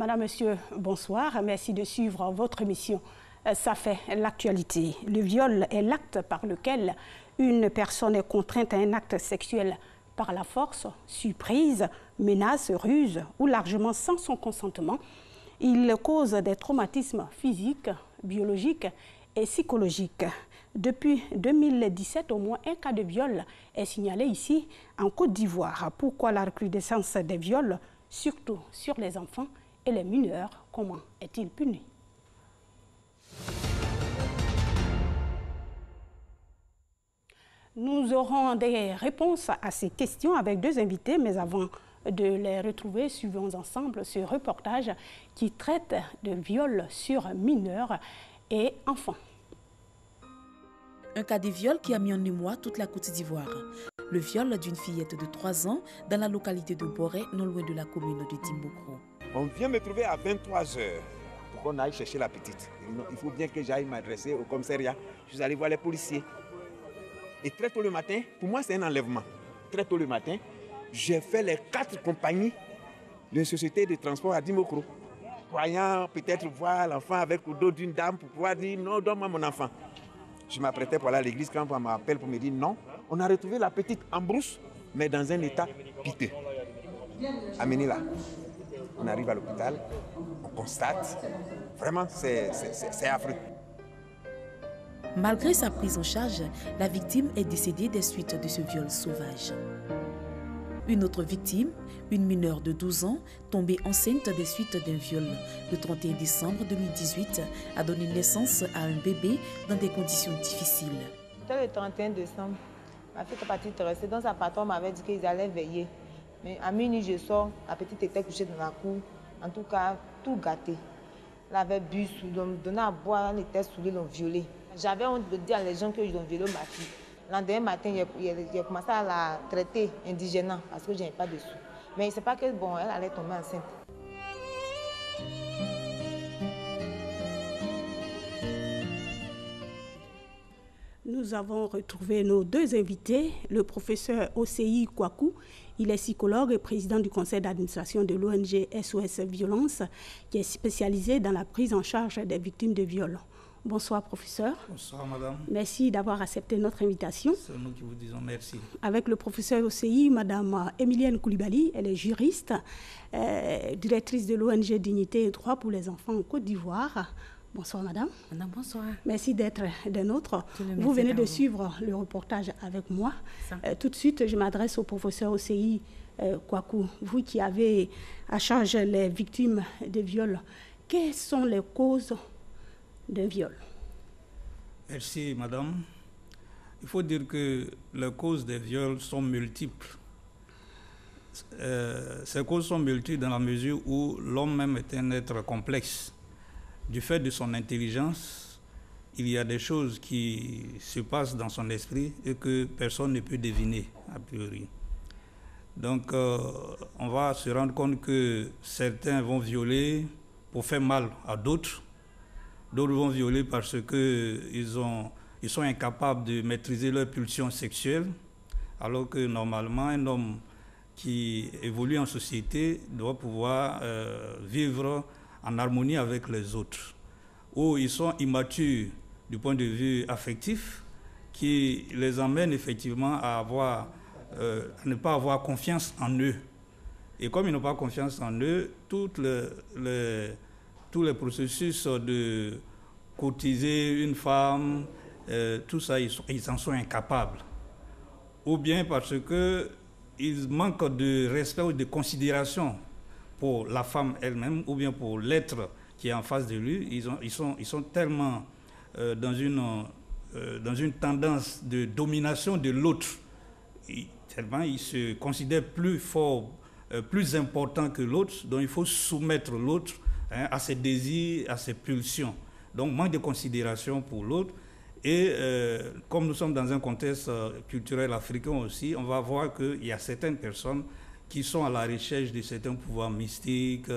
Madame, Monsieur, bonsoir. Merci de suivre votre émission. Ça fait l'actualité. Le viol est l'acte par lequel une personne est contrainte à un acte sexuel par la force, surprise, menace, ruse ou largement sans son consentement. Il cause des traumatismes physiques, biologiques et psychologiques. Depuis 2017, au moins un cas de viol est signalé ici en Côte d'Ivoire. Pourquoi la recrudescence des viols, surtout sur les enfants et les mineurs? Comment est-il puni? Nous aurons des réponses à ces questions avec deux invités, mais avant de les retrouver, suivons ensemble ce reportage qui traite de viols sur mineurs et enfants. Un cas de viol qui a mis en émoi toute la Côte d'Ivoire. Le viol d'une fillette de 3 ans dans la localité de Boré, non loin de la commune de Timbuktu. On vient me trouver à 23 h pour qu'on aille chercher la petite. Il faut bien que j'aille m'adresser au commissariat. Je suis allé voir les policiers. Et très tôt le matin, pour moi c'est un enlèvement. Très tôt le matin, j'ai fait les 4 compagnies de société de transport à Dimokro, croyant peut-être voir l'enfant avec le dos d'une dame pour pouvoir dire non, donne-moi mon enfant. Je m'apprêtais pour aller à l'église quand on m'appelle pour me dire non. On a retrouvé la petite en brousse, mais dans un état piteux. Amenez-la. On arrive à l'hôpital, on constate. Vraiment, c'est affreux. Malgré sa prise en charge, la victime est décédée des suites de ce viol sauvage. Une autre victime, une mineure de 12 ans, tombée enceinte des suites d'un viol, le 31 décembre 2018, a donné naissance à un bébé dans des conditions difficiles. Le 31 décembre, ma fille est partie rester dans sa patronne m'avait dit qu'ils allaient veiller. Mais à minuit, je sors, la petite était couchée dans la cour, en tout cas, tout gâté. Elle avait bu, donné à boire, elle était saoulée, l'ont violée. J'avais honte de dire à les gens qu'ils ont violé ma fille. Le lendemain matin, j'ai commencé à la traiter indigénant parce que je n'avais pas de sous. Mais c'est pas que bon, elle allait tomber enceinte. Nous avons retrouvé nos deux invités, le professeur Osei Kwaku. Il est psychologue et président du conseil d'administration de l'ONG SOS Violence, qui est spécialisé dans la prise en charge des victimes de viols. Bonsoir, professeur. Bonsoir, madame. Merci d'avoir accepté notre invitation. C'est nous qui vous disons merci. Avec le professeur Osei, madame Emilienne Koulibaly, elle est juriste, directrice de l'ONG Dignité et Droits pour les enfants en Côte d'Ivoire. Bonsoir, madame. Madame, bonsoir. Merci d'être des nôtres. Vous venez de suivre le reportage avec moi. Tout de suite, je m'adresse au professeur Osei Kwaku. Vous qui avez à charge les victimes de viols, quelles sont les causes d'un viol? Merci, madame. Il faut dire que les causes des viols sont multiples. Ces causes sont multiples dans la mesure où l'homme même est un être complexe. Du fait de son intelligence, il y a des choses qui se passent dans son esprit et que personne ne peut deviner, a priori. Donc, on va se rendre compte que certains vont violer pour faire mal à d'autres. D'autres vont violer parce qu'ils sont incapables de maîtriser leur pulsion sexuelle, alors que normalement, un homme qui évolue en société doit pouvoir vivre en harmonie avec les autres. Ou ils sont immatures du point de vue affectif, qui les amène effectivement à ne pas avoir confiance en eux. Et comme ils n'ont pas confiance en eux, tous les processus de courtiser une femme, tout ça, ils en sont incapables. Ou bien parce qu'ils manquent de respect ou de considération pour la femme elle-même, ou bien pour l'être qui est en face de lui. Ils sont tellement dans une tendance de domination de l'autre. Tellement ils se considèrent plus forts, plus importants que l'autre, donc il faut soumettre l'autre à ses désirs, à ses pulsions. Donc manque de considération pour l'autre. Et comme nous sommes dans un contexte culturel africain aussi, on va voir qu'il y a certaines personnes qui sont à la recherche de certains pouvoirs mystiques,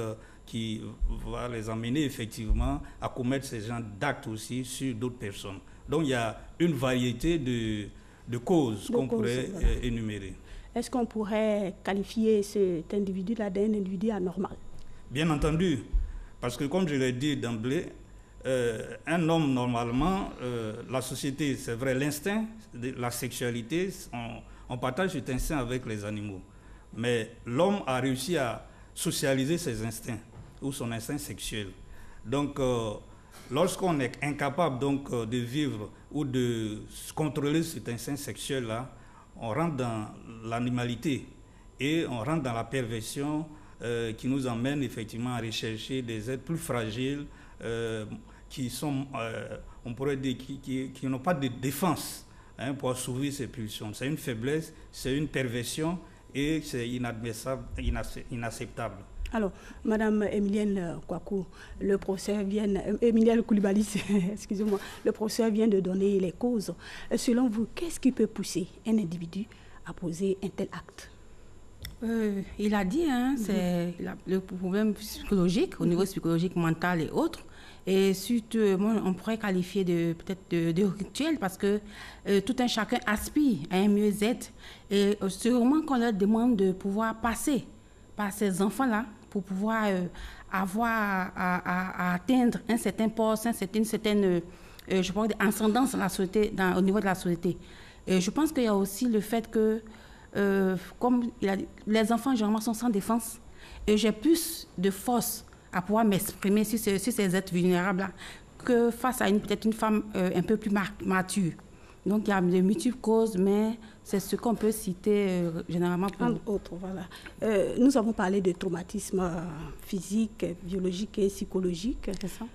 qui vont les amener effectivement à commettre ces genres d'actes aussi sur d'autres personnes. Donc il y a une variété de causes qu'on pourrait énumérer. Est-ce qu'on pourrait qualifier cet individu-là d'un individu anormal? Bien entendu, Parce que comme je l'ai dit d'emblée, un homme, normalement, la société, c'est vrai, l'instinct, la sexualité, on partage cet instinct avec les animaux. Mais l'homme a réussi à socialiser ses instincts, ou son instinct sexuel. Donc, lorsqu'on est incapable donc, de vivre ou de contrôler cet instinct sexuel-là, on rentre dans l'animalité et on rentre dans la perversion qui nous emmène effectivement à rechercher des êtres plus fragiles qui sont, on pourrait dire, qui n'ont pas de défense pour assouvir ces pulsions. C'est une faiblesse, c'est une perversion et c'est inadmissible, inacceptable. Alors, Madame Emilienne Kwaku, le procès Emilienne Koulibaly, excusez-moi, le procès vient de donner les causes. Selon vous, qu'est-ce qui peut pousser un individu à poser un tel acte? Il a dit, c'est le problème psychologique, au niveau psychologique, mental et autres. Et surtout, on pourrait qualifier peut-être de rituel parce que tout un chacun aspire à un mieux-être. Et sûrement qu'on leur demande de pouvoir passer par ces enfants-là pour pouvoir avoir à atteindre un certain poste, une certaine je pense, ascendance dans la société, au niveau de la société. Et je pense qu'il y a aussi le fait que, comme les enfants généralement sont sans défense, et j'ai plus de force à pouvoir m'exprimer sur ces êtres vulnérables-là que face à peut-être une femme un peu plus mature. Donc il y a de multiples causes, mais c'est ce qu'on peut citer généralement pour entre autres, voilà. Nous avons parlé de traumatisme physique, biologique et psychologique. C'est ça?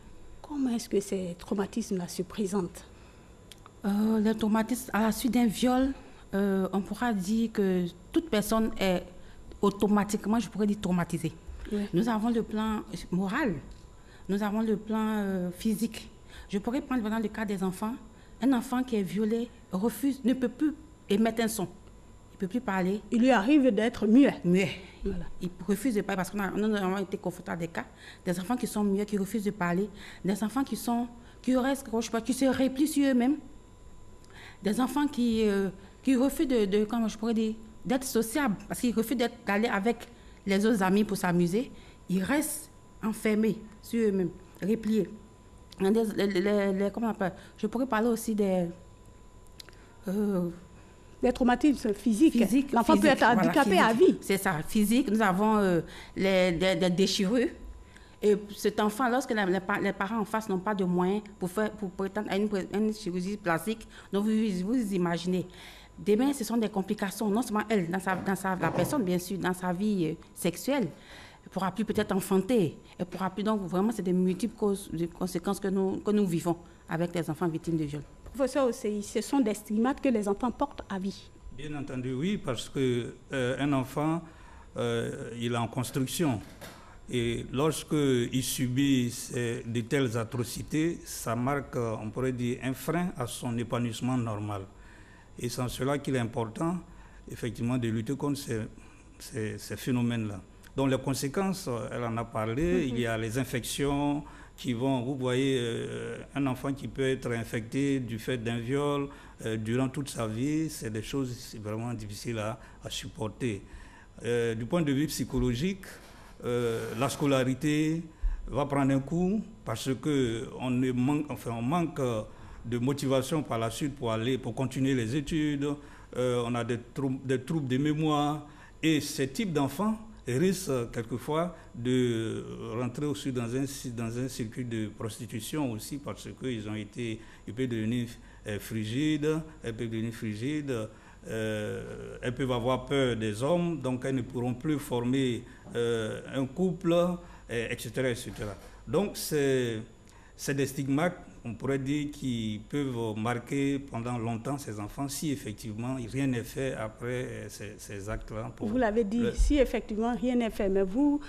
Comment est-ce que ces traumatismes-là se présentent? Les traumatismes à la suite d'un viol, on pourra dire que toute personne est automatiquement, je pourrais dire, traumatisée. Oui. Nous avons le plan moral, nous avons le plan physique. Je pourrais prendre dans le cas des enfants. Un enfant qui est violé refuse, ne peut plus émettre un son. Il ne peut plus parler. Il lui arrive d'être muet. Muet. Voilà. Il refuse de parler parce qu'on a été confrontés à des cas. Des enfants qui sont muets, qui refusent de parler. Des enfants qui se replient sur eux-mêmes. Des enfants qui refusent comment je pourrais dire, d'être sociables parce qu'ils refusent d'aller avec les autres amis pour s'amuser. Ils restent enfermés sur eux-mêmes, repliés. Comment on appelle? Je pourrais parler aussi des traumatismes physiques. L'enfant peut être handicapé à vie. C'est ça, physique. Nous avons des déchirures. Et cet enfant, lorsque les parents en face n'ont pas de moyens pour prétendre à une chirurgie plastique, donc vous imaginez. Demain, ce sont des complications, non seulement elle, la personne, bien sûr, dans sa vie sexuelle. Elle ne pourra plus peut-être enfanter. Elle pourra plus, donc vraiment, c'est des multiples conséquences que nous vivons avec les enfants victimes de viol. Professeur Osei, ce sont des stigmates que les enfants portent à vie. Bien entendu, oui, parce qu'un enfant, il est en construction. Et lorsqu'il subit de telles atrocités, ça marque, on pourrait dire, un frein à son épanouissement normal. Et c'est en cela qu'il est important, effectivement, de lutter contre ces phénomènes-là. Donc les conséquences, elle en a parlé, il y a les infections qui vont, vous voyez, un enfant qui peut être infecté du fait d'un viol durant toute sa vie, c'est des choses vraiment difficiles à supporter. Du point de vue psychologique, la scolarité va prendre un coup parce qu'on manque de motivation par la suite pour continuer les études, on a des troubles de mémoire et ce type d'enfants risquent quelquefois de rentrer aussi dans un circuit de prostitution aussi parce qu'ils peuvent devenir frigides, elles peuvent avoir peur des hommes, donc elles ne pourront plus former un couple, etc., etc. Donc c'est des stigmates, on pourrait dire, qui peuvent marquer pendant longtemps ces enfants si effectivement rien n'est fait après ces actes-là. Vous l'avez dit, si effectivement rien n'est fait, mais vous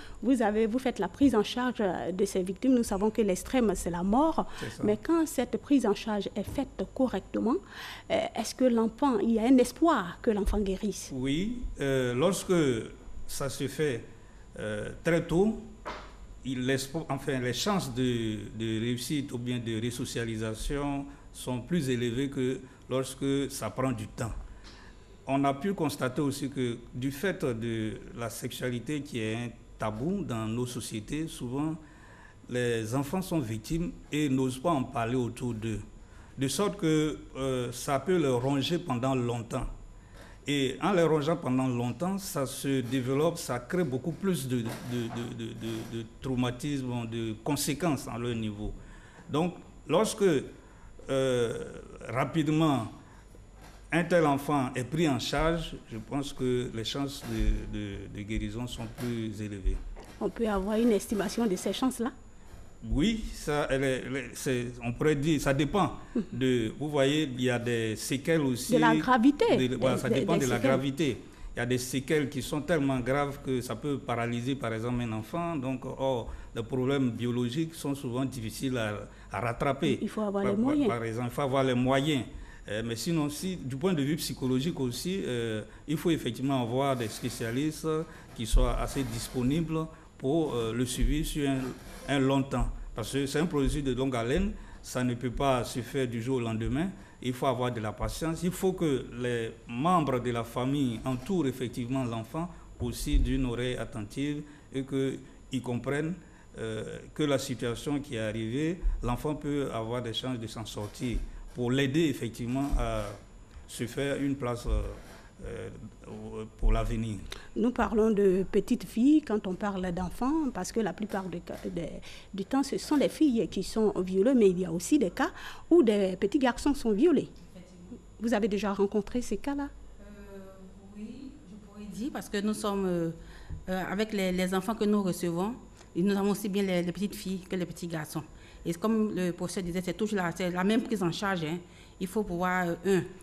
faites la prise en charge de ces victimes. Nous savons que l'extrême, c'est la mort. Mais quand cette prise en charge est faite correctement, est-ce que il y a un espoir que l'enfant guérisse? Oui, lorsque ça se fait très tôt, les chances de réussite ou bien de resocialisation sont plus élevées que lorsque ça prend du temps. On a pu constater aussi que du fait de la sexualité qui est un tabou dans nos sociétés, souvent les enfants sont victimes et n'osent pas en parler autour d'eux. De sorte que ça peut les ronger pendant longtemps. Et en les rongeant pendant longtemps, ça se développe, ça crée beaucoup plus de traumatisme, de conséquences à leur niveau. Donc, lorsque rapidement un tel enfant est pris en charge, je pense que les chances de guérison sont plus élevées. On peut avoir une estimation de ces chances-là? Oui, ça, on pourrait dire, ça dépend. Vous voyez, il y a des séquelles aussi. De la gravité. Ça dépend de la gravité. Il y a des séquelles qui sont tellement graves que ça peut paralyser, par exemple, un enfant. Donc, les problèmes biologiques sont souvent difficiles à rattraper. Il faut avoir les moyens. Par exemple, il faut avoir les moyens. Mais sinon, du point de vue psychologique aussi, il faut effectivement avoir des spécialistes qui soient assez disponibles pour le suivi sur un long temps. Parce que c'est un processus de longue haleine, ça ne peut pas se faire du jour au lendemain. Il faut avoir de la patience. Il faut que les membres de la famille entourent effectivement l'enfant aussi d'une oreille attentive et qu'ils comprennent que la situation qui est arrivée, l'enfant peut avoir des chances de s'en sortir pour l'aider effectivement à se faire une place pour l'avenir. Nous parlons de petites filles quand on parle d'enfants, parce que la plupart du temps, ce sont les filles qui sont violées, mais il y a aussi des cas où des petits garçons sont violés. Vous avez déjà rencontré ces cas-là? Oui, je pourrais dire, parce que nous sommes, avec les enfants que nous recevons, nous avons aussi bien les petites filles que les petits garçons. Et comme le professeur disait, c'est toujours la même prise en charge. Hein. Il faut pouvoir,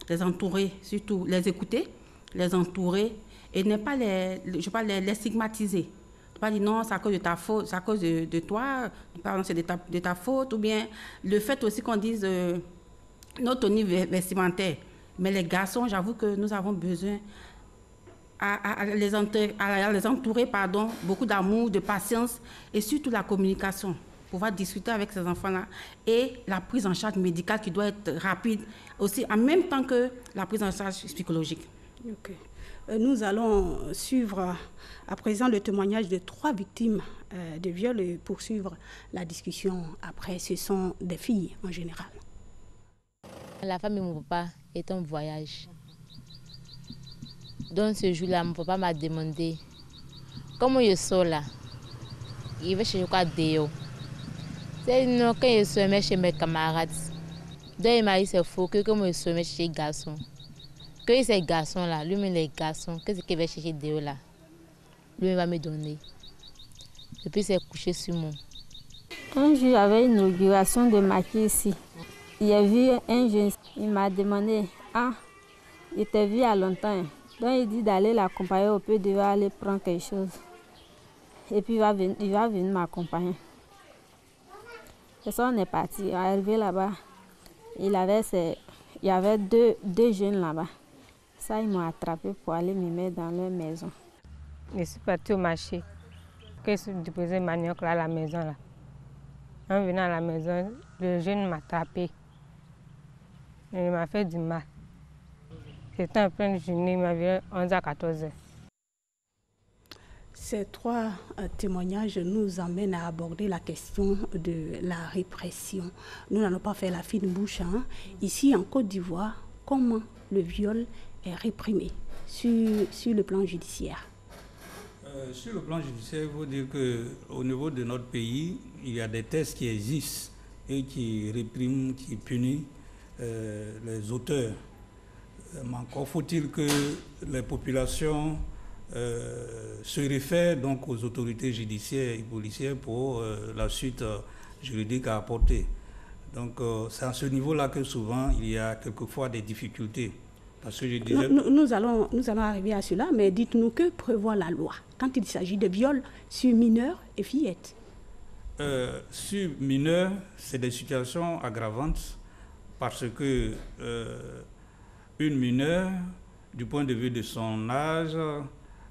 les entourer, surtout les écouter, les entourer et ne pas les stigmatiser. Ne pas dire non, c'est à cause de ta faute, c'est à cause de toi, pardon, c'est de ta faute, ou bien le fait aussi qu'on dise notre tenue vestimentaire. Mais les garçons, j'avoue que nous avons besoin à les entourer, beaucoup d'amour, de patience et surtout la communication. Pouvoir discuter avec ces enfants-là et la prise en charge médicale qui doit être rapide aussi, en même temps que la prise en charge psychologique. Okay. Nous allons suivre à présent le témoignage de 3 victimes de viol et poursuivre la discussion après. Ce sont des filles en général. La femme de mon papa est en voyage. Donc ce jour-là, mon papa m'a demandé comment je sors là. Il va chercher quoi dehors. C'est non, quand je suis chez mes camarades. Donc il m'a dit c'est faux que comme je suis chez les garçons. Que ces garçons-là, lui-même les garçons, qu'est-ce qu'il va chercher dehors là? Lui va me donner. Et puis c'est couché sur moi. Un jour, j'avais une inauguration de maquis ici. Il a vu un jeune, il m'a demandé, il t'a vu il y a longtemps. Donc il dit d'aller l'accompagner au peu, de aller prendre quelque chose. Et puis il va venir m'accompagner. Et ça, on est parti. On est arrivé là-bas. Il y avait deux jeunes là-bas. Ça, ils m'ont attrapé pour aller me mettre dans leur maison. Je suis partie au marché. Je suis déposé manioc là à la maison. Là. En venant à la maison, le jeune m'a attrapé. Il m'a fait du mal. C'était en pleine journée, il m'avait 11 à 14 heures. Ces 3 témoignages nous amènent à aborder la question de la répression. Nous n'allons pas faire la fine bouche. Ici, en Côte d'Ivoire, comment le viol est réprimé sur le plan judiciaire? Sur le plan judiciaire, il faut dire qu'au niveau de notre pays, il y a des textes qui existent et qui répriment, qui punissent les auteurs. Mais encore faut-il que les populations se réfèrent donc aux autorités judiciaires et policières pour la suite juridique à apporter. Donc c'est à ce niveau-là que souvent il y a quelquefois des difficultés. Parce que je disais... nous allons arriver à cela, mais dites-nous que prévoit la loi quand il s'agit de viols sur mineurs et fillettes? Sur mineurs, c'est des situations aggravantes parce que une mineure, du point de vue de son âge,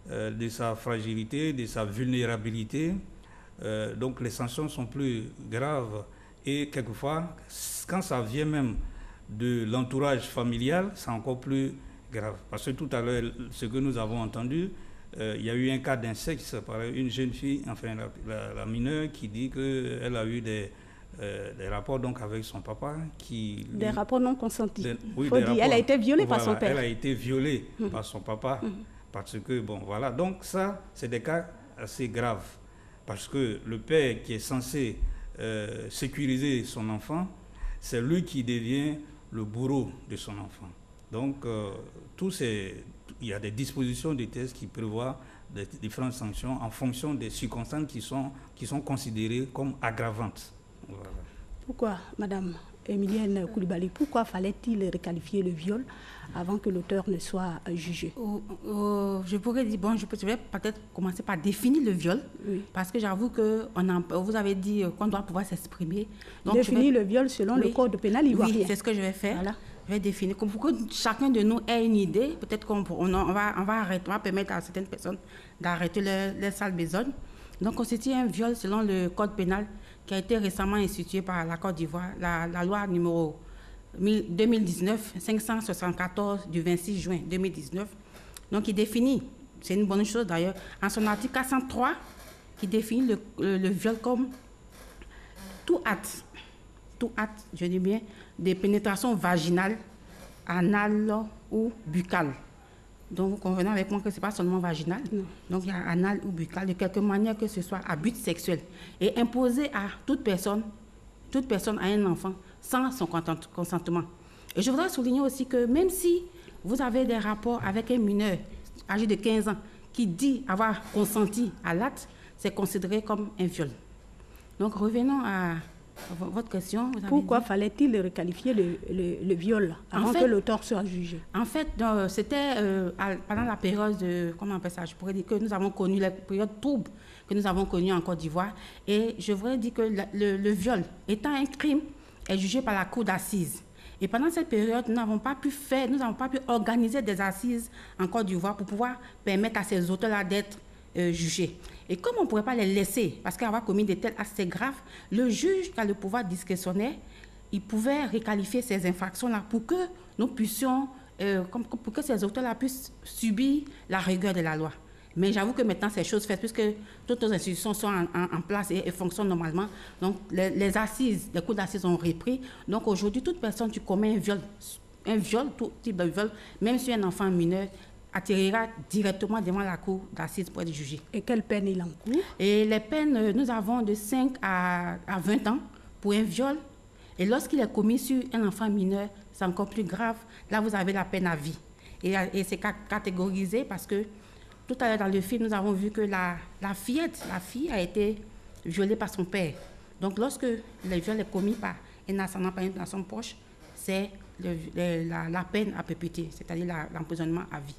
de sa fragilité, de sa vulnérabilité, donc les sanctions sont plus graves. Et quelquefois, quand ça vient même de l'entourage familial, c'est encore plus grave. Parce que tout à l'heure, ce que nous avons entendu, il y a eu un cas d'inceste par une jeune fille, enfin la mineure, qui dit qu'elle a eu des rapports donc avec son papa. Des rapports non consentis. Oui, elle a été violée par son père. Elle a été violée par son papa. Parce que, bon, voilà. Donc ça, c'est des cas assez graves. Parce que le père qui est censé sécuriser son enfant, c'est lui qui devient le bourreau de son enfant. Donc, il y a des dispositions du texte qui prévoient des différentes sanctions en fonction des circonstances qui sont considérées comme aggravantes. Voilà. Pourquoi, Madame Emilienne Coulibaly, pourquoi fallait-il requalifier le viol avant que l'auteur ne soit jugé? Je pourrais dire, bon, je vais peut-être commencer par définir le viol, parce que j'avoue que vous avez dit qu'on doit pouvoir s'exprimer. Définir le viol selon le code pénal ivoirien. Oui, c'est ce que je vais faire. Voilà. Je vais définir. Pour que chacun de nous ait une idée, peut-être qu'on va permettre à certaines personnes d'arrêter les sales besognes. Donc, constitue un viol selon le code pénal qui a été récemment institué par la Côte d'Ivoire, la loi numéro 2019-574 du 26 juin 2019. Donc, il définit, c'est une bonne chose d'ailleurs, en son article 403, qui définit le viol comme tout acte, je dis bien, de pénétration vaginale, anale ou buccale. Donc, vous convenez avec moi que ce n'est pas seulement vaginal. Non. Donc, il y a anal ou buccal, de quelque manière que ce soit à but sexuel. Et imposé à toute personne à un enfant, sans son consentement. Et je voudrais souligner aussi que même si vous avez des rapports avec un mineur âgé de 15 ans qui dit avoir consenti à l'acte, c'est considéré comme un viol. Donc, revenons à votre question. Pourquoi fallait-il requalifier le viol avant que l'auteur soit jugé? En fait, c'était pendant la période de, comment on appelle ça, je pourrais dire que nous avons connu la période trouble que nous avons connue en Côte d'Ivoire. Et je voudrais dire que le viol, étant un crime, est jugé par la cour d'assises. Et pendant cette période, nous n'avons pas pu organiser des assises en Côte d'Ivoire pour pouvoir permettre à ces auteurs-là d'être jugés. Et comme on ne pourrait pas les laisser, parce qu'avoir commis de tels actes graves, le juge qui a le pouvoir discrétionnaire, il pouvait requalifier ces infractions-là pour que nous puissions, pour que ces auteurs-là puissent subir la rigueur de la loi. Mais j'avoue que maintenant, ces choses faites, puisque toutes nos institutions sont en place et fonctionnent normalement, donc les assises, les cours d'assises ont repris. Donc aujourd'hui, toute personne qui commet un viol, tout type de viol, même sur un enfant mineur, atterrira directement devant la cour d'assises pour être jugé. Et quelle peine il encourt? Et les peines, nous avons de 5 à 20 ans pour un viol. Et lorsqu'il est commis sur un enfant mineur, c'est encore plus grave. Là, vous avez la peine à vie. Et c'est catégorisé parce que tout à l'heure dans le film, nous avons vu que la fille a été violée par son père. Donc, lorsque le viol est commis par un ascendant, par une personne proche, c'est la peine à perpétuité, c'est-à-dire l'emprisonnement à vie.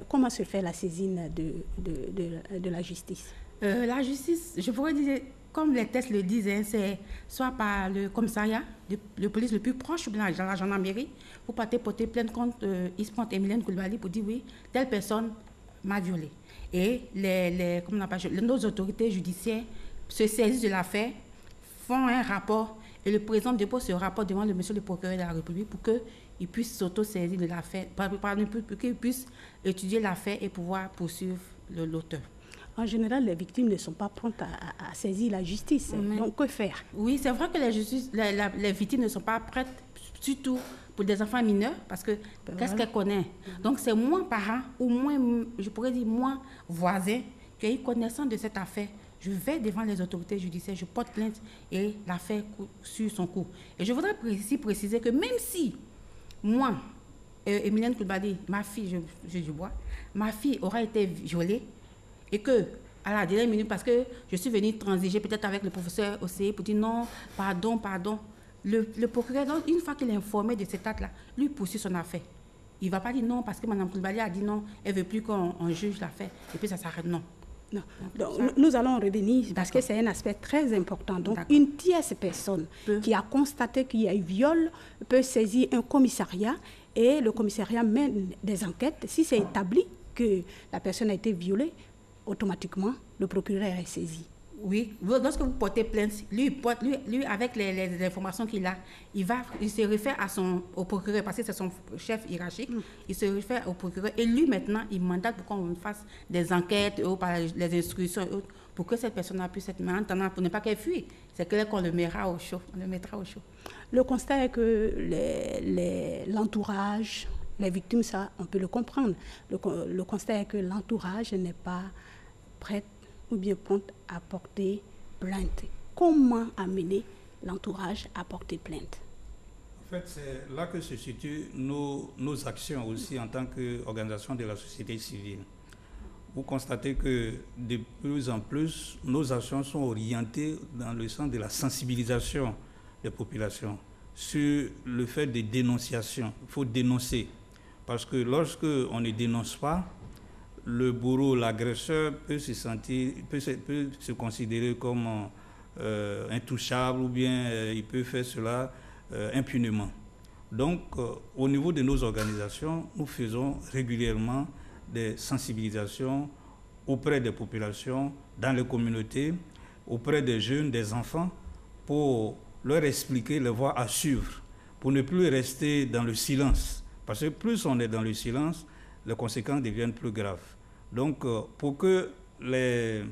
Comment se fait la saisine de la justice? La justice, je pourrais dire, comme les textes le disent, c'est soit par le commissariat de police le plus proche de la gendarmerie, pour porter plainte contre Emilienne Coulibaly pour dire oui, telle personne m'a violée. Et nos autorités judiciaires se saisissent de l'affaire, font un rapport et le président dépose ce rapport devant le monsieur le procureur de la République pour qu'il puisse s'auto-saisir de l'affaire, pour qu'il puisse étudier l'affaire et pouvoir poursuivre l'auteur. En général, les victimes ne sont pas prêtes à saisir la justice. Donc, que faire? Oui, c'est vrai que les victimes ne sont pas prêtes, surtout pour des enfants mineurs, parce que qu'est-ce qu'elles connaissent? Donc, c'est moins parents ou moins, je pourrais dire, moins voisins qui ont eu connaissance de cette affaire. Je vais devant les autorités judiciaires, je porte plainte et l'affaire suit son cours. Et je voudrais préciser que même si moi, Emilienne Coulibaly, ma fille, ma fille aura été violée et que, à la dernière minute, parce que je suis venue transiger peut-être avec le professeur OCE pour dire non, pardon, le procureur, donc, une fois qu'il est informé de cet acte-là, lui poursuit son affaire. Il ne va pas dire non parce que Mme Coulibaly a dit non, elle ne veut plus qu'on juge l'affaire et puis ça s'arrête, non. Non. Donc, nous allons revenir parce que c'est un aspect très important. Donc, une tierce personne qui a constaté qu'il y a eu viol peut saisir un commissariat et le commissariat mène des enquêtes. Si c'est établi que la personne a été violée, automatiquement, le procureur est saisi. Oui, lorsque vous portez plainte, lui avec les informations qu'il a, il se réfère au procureur, parce que c'est son chef hiérarchique, il se réfère au procureur, et lui maintenant, il mandate pour qu'on fasse des enquêtes, par les instructions, pour que cette personne puisse être mise en attendant, pour ne pas qu'elle fuit. C'est clair qu'on le mettra au chaud, Le constat est que l'entourage, les victimes, ça, on peut le comprendre. Le constat est que l'entourage n'est pas prêt ou bien prompt à porter plainte. Comment amener l'entourage à porter plainte? En fait, c'est là que se situent nos actions aussi en tant qu'organisation de la société civile. Vous constatez que de plus en plus, nos actions sont orientées dans le sens de la sensibilisation des populations sur le fait de dénonciation. Il faut dénoncer. Parce que lorsque on ne dénonce pas, le bourreau, l'agresseur peut se considérer comme intouchable ou bien il peut faire cela impunément. Donc, au niveau de nos organisations, nous faisons régulièrement des sensibilisations auprès des populations, dans les communautés, auprès des jeunes, des enfants, pour leur expliquer les voies à suivre, pour ne plus rester dans le silence. Parce que plus on est dans le silence, les conséquences deviennent plus graves. Donc, pour que les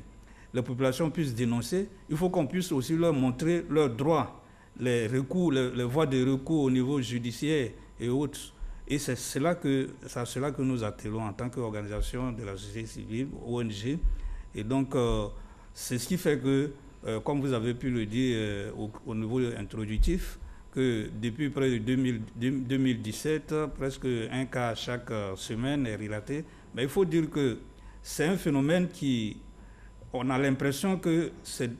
populations puissent dénoncer, il faut qu'on puisse aussi leur montrer leurs droits, les recours, les voies de recours au niveau judiciaire et autres. Et c'est cela que nous attelons en tant qu'organisation de la société civile, ONG. Et donc, c'est ce qui fait que, comme vous avez pu le dire au niveau introductif, que depuis près de 2017, presque un cas chaque semaine est relaté. Mais il faut dire que c'est un phénomène on a l'impression que c'est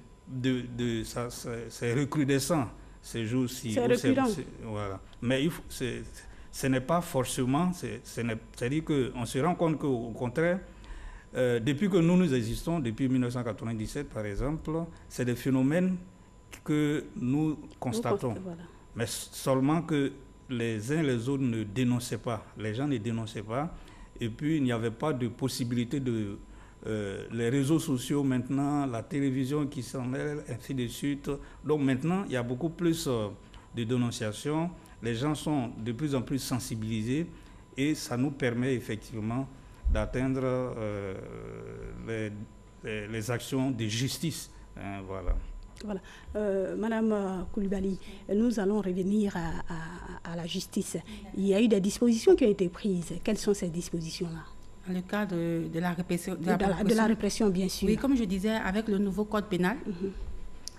recrudescent ces jours-ci. C'est récurrent. Voilà. Mais ce n'est pas forcément, c'est-à-dire qu'on se rend compte qu'au contraire, depuis que nous existons, depuis 1997 par exemple, c'est des phénomènes que nous constatons. Voilà. Mais seulement que les uns et les autres ne dénonçaient pas, les gens ne dénonçaient pas, et puis il n'y avait pas de possibilité de... les réseaux sociaux maintenant, la télévision qui s'en mêle, ainsi de suite. Donc maintenant, il y a beaucoup plus de dénonciations, les gens sont de plus en plus sensibilisés et ça nous permet effectivement d'atteindre les actions de justice. Voilà. Voilà. Madame Coulibaly, nous allons revenir à la justice. Il y a eu des dispositions qui ont été prises. Quelles sont ces dispositions-là? Dans le cadre de la répression. De la répression, bien sûr. Oui, comme je disais, avec le nouveau code pénal,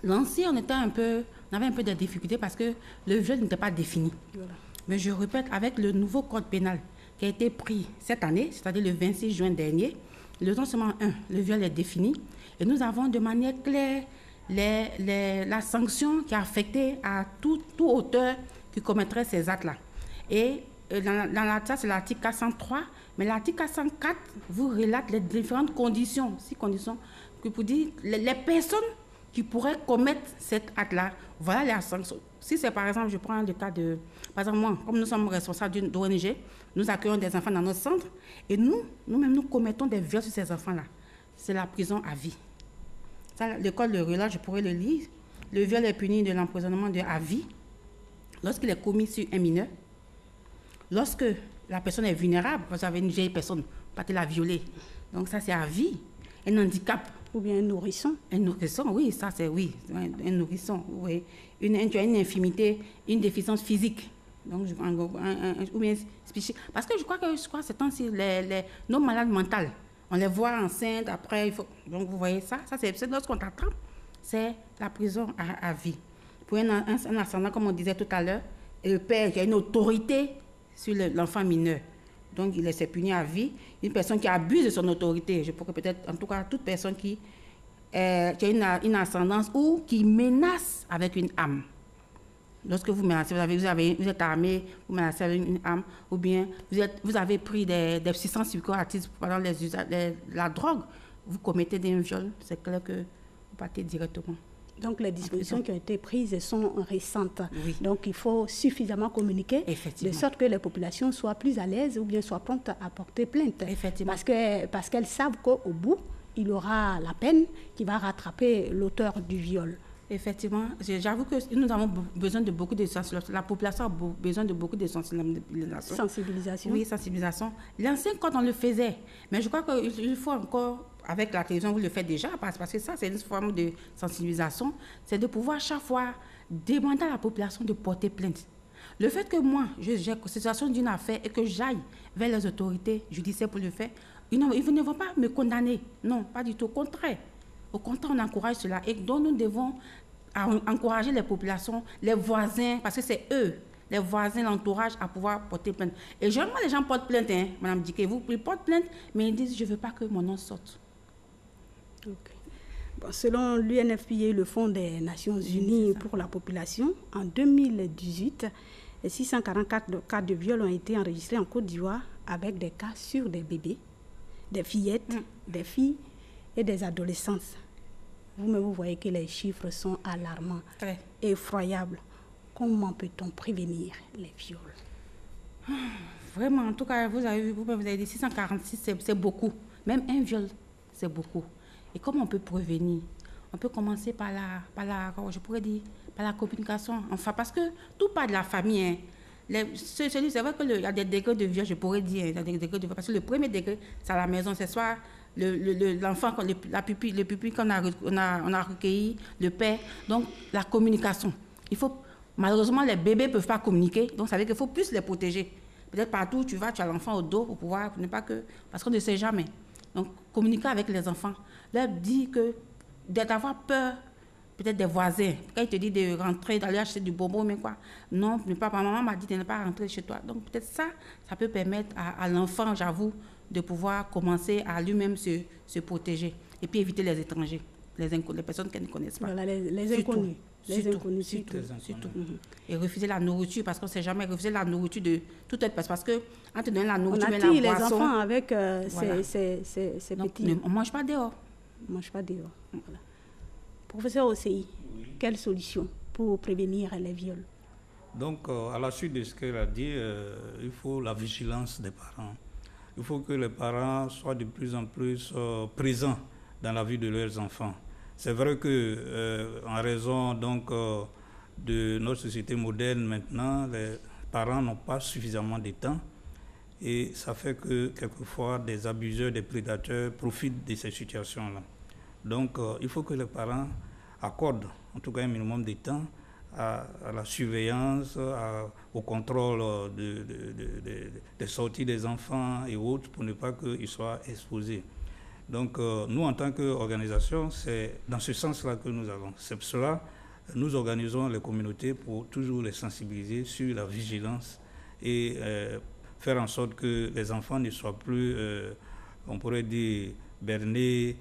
l'ancien, on avait un peu de difficultés parce que le viol n'était pas défini. Voilà. Mais je répète, avec le nouveau code pénal qui a été pris cette année, c'est-à-dire le 26 juin dernier, non seulement le viol est défini, et nous avons de manière claire la sanction qui est affectée à tout auteur qui commettrait ces actes-là. Et ça, c'est l'article 403, mais l'article 404 vous relate les différentes conditions, 6 conditions, que vous dites les personnes qui pourraient commettre cet acte-là. Voilà la sanction. Si c'est par exemple, je prends le cas de... Par exemple, moi, comme nous sommes responsables d'ONG, nous accueillons des enfants dans notre centre et nous-mêmes, nous commettons des viols sur ces enfants-là. C'est la prison à vie. Ça, le code le relate, je pourrais le lire. Le viol est puni de l'emprisonnement à vie lorsqu'il est commis sur un mineur. Lorsque la personne est vulnérable, vous avez une vieille personne, pas de la violer. Donc ça, c'est à vie. Un handicap. Ou bien un nourrisson. Un nourrisson, oui, ça c'est oui. Un nourrisson, oui. Tu as une infirmité, une déficience physique. Donc, ou bien spécifique. Parce que je crois que c'est temps-ci, nos malades mentales, on les voit enceintes, après, donc vous voyez ça c'est lorsqu'on t'attrape, c'est la prison à vie. Pour un ascendant, comme on disait tout à l'heure, le père qui a une autorité sur l'enfant mineur. Donc, il est puni à vie. Une personne qui abuse de son autorité, je pourrais peut-être, en tout cas, toute personne qui a une ascendance ou qui menace avec une arme. Lorsque vous menacez, vous êtes armé, vous menacez avec une arme, ou bien vous avez pris des substances psychoactives pendant la drogue, vous commettez des viols, c'est clair que vous partez directement. Donc, les dispositions qui ont été prises sont récentes. Oui. Donc, il faut suffisamment communiquer de sorte que les populations soient plus à l'aise ou bien soient promptes à porter plainte. Effectivement. Parce qu'elles savent qu'au bout, il aura la peine qui va rattraper l'auteur du viol. Effectivement, j'avoue que nous avons besoin de beaucoup de sensibilisation. La population a besoin de beaucoup de sensibilisation. Sensibilisation. Oui, sensibilisation. L'ancien code, on le faisait. Mais je crois qu'il faut encore, avec la télévision, vous le faites déjà, parce que ça, c'est une forme de sensibilisation. C'est de pouvoir chaque fois demander à la population de porter plainte. Le fait que moi, j'ai situation d'une affaire et que j'aille vers les autorités judiciaires pour le faire, ils ne vont pas me condamner. Non, pas du tout. Au contraire. Au contraire, on encourage cela. Et donc, nous devons encourager les populations, les voisins, parce que c'est eux, les voisins, l'entourage, à pouvoir porter plainte. Et généralement, les gens portent plainte, hein, Madame Diké, ils portent plainte, mais ils disent, je ne veux pas que mon nom sorte. Okay. Bon, selon l'UNFPA, le Fonds des Nations Unies pour la population, en 2018, 644 cas de viol ont été enregistrés en Côte d'Ivoire avec des cas sur des bébés, des fillettes, des filles et des adolescentes. Vous voyez que les chiffres sont alarmants, effroyables. Comment peut-on prévenir les viols? Vraiment, en tout cas, vous avez dit 646, c'est beaucoup. Même un viol, c'est beaucoup. Et comment on peut prévenir? On peut commencer par la communication. Enfin, parce que tout part de la famille. Hein. C'est vrai qu'il y a des degrés de viol, je pourrais dire. Il y a des degrés de viol, parce que le premier degré, c'est à la maison, c'est soit l'enfant, le pupille qu'on a recueilli, le père. Donc, la communication. Malheureusement, les bébés ne peuvent pas communiquer, donc ça veut dire qu'il faut plus les protéger. Peut-être partout où tu vas, tu as l'enfant au dos pour pouvoir, parce qu'on ne sait jamais. Donc, communiquer avec les enfants, leur dire que d'avoir peur, peut-être des voisins. Quand ils te disent de rentrer, d'aller acheter du bonbon, mais quoi. Non, maman m'a dit de ne pas rentrer chez toi. Donc, peut-être ça peut permettre à l'enfant, j'avoue, de pouvoir commencer à lui-même se protéger. Et puis éviter les étrangers, les personnes qu'elles ne connaissent pas. Voilà, les inconnus. Surtout. Et refuser la nourriture, parce qu'on ne sait jamais, refuser la nourriture de toute autre personne. Parce qu'en te donnant la nourriture, on attire les enfants avec ces petits. On ne mange pas dehors. On ne mange pas dehors. Voilà. Professeur Osei, quelle solution pour prévenir les viols? Donc, à la suite de ce qu'elle a dit, il faut la vigilance des parents. Il faut que les parents soient de plus en plus présents dans la vie de leurs enfants. C'est vrai que, en raison donc, de notre société moderne maintenant, les parents n'ont pas suffisamment de temps et ça fait que quelquefois des abuseurs, des prédateurs profitent de ces situations-là. Donc, il faut que les parents accordent en tout cas un minimum de temps à la surveillance, au contrôle des sorties des enfants et autres pour ne pas qu'ils soient exposés. Donc, nous, en tant qu'organisation, c'est dans ce sens-là que nous allons. C'est pour cela que nous organisons les communautés pour toujours les sensibiliser sur la vigilance et faire en sorte que les enfants ne soient plus, on pourrait dire, bernés,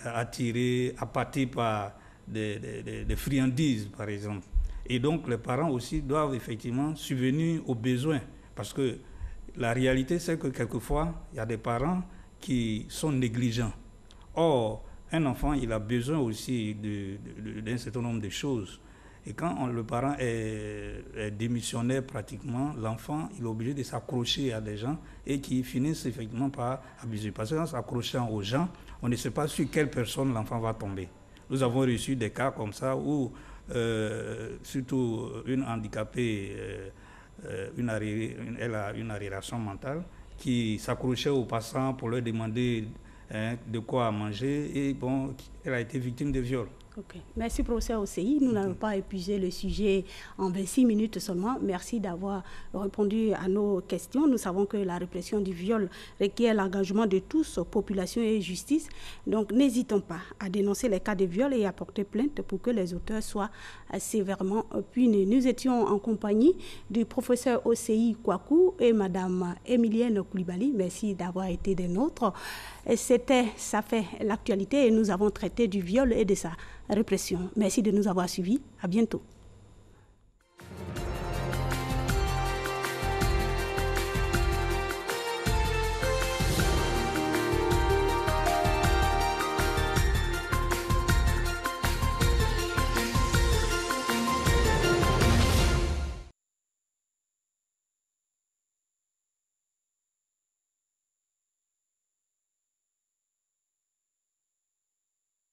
attirés, appâtés par des friandises, par exemple. Et donc, les parents aussi doivent effectivement subvenir aux besoins. Parce que la réalité, c'est que quelquefois, il y a des parents qui sont négligents. Or, un enfant, il a besoin aussi d'un certain nombre de choses. Et quand le parent est démissionnaire pratiquement, l'enfant, il est obligé de s'accrocher à des gens et qui finissent effectivement par abuser. Parce qu'en s'accrochant aux gens, on ne sait pas sur quelle personne l'enfant va tomber. Nous avons reçu des cas comme ça où, surtout une handicapée, elle a une arriération mentale, qui s'accrochait aux passants pour leur demander de quoi manger et bon, elle a été victime de viol. Okay. Merci, professeur Osei. Nous n'avons pas épuisé le sujet en 26 minutes seulement. Merci d'avoir répondu à nos questions. Nous savons que la répression du viol requiert l'engagement de tous, population et justice. Donc, n'hésitons pas à dénoncer les cas de viol et à porter plainte pour que les auteurs soient sévèrement punis. Nous étions en compagnie du professeur Osei Kwaku et Madame Emilienne Koulibaly. Merci d'avoir été des nôtres. Ça fait l'actualité et nous avons traité du viol et de sa répression. Merci de nous avoir suivis. À bientôt.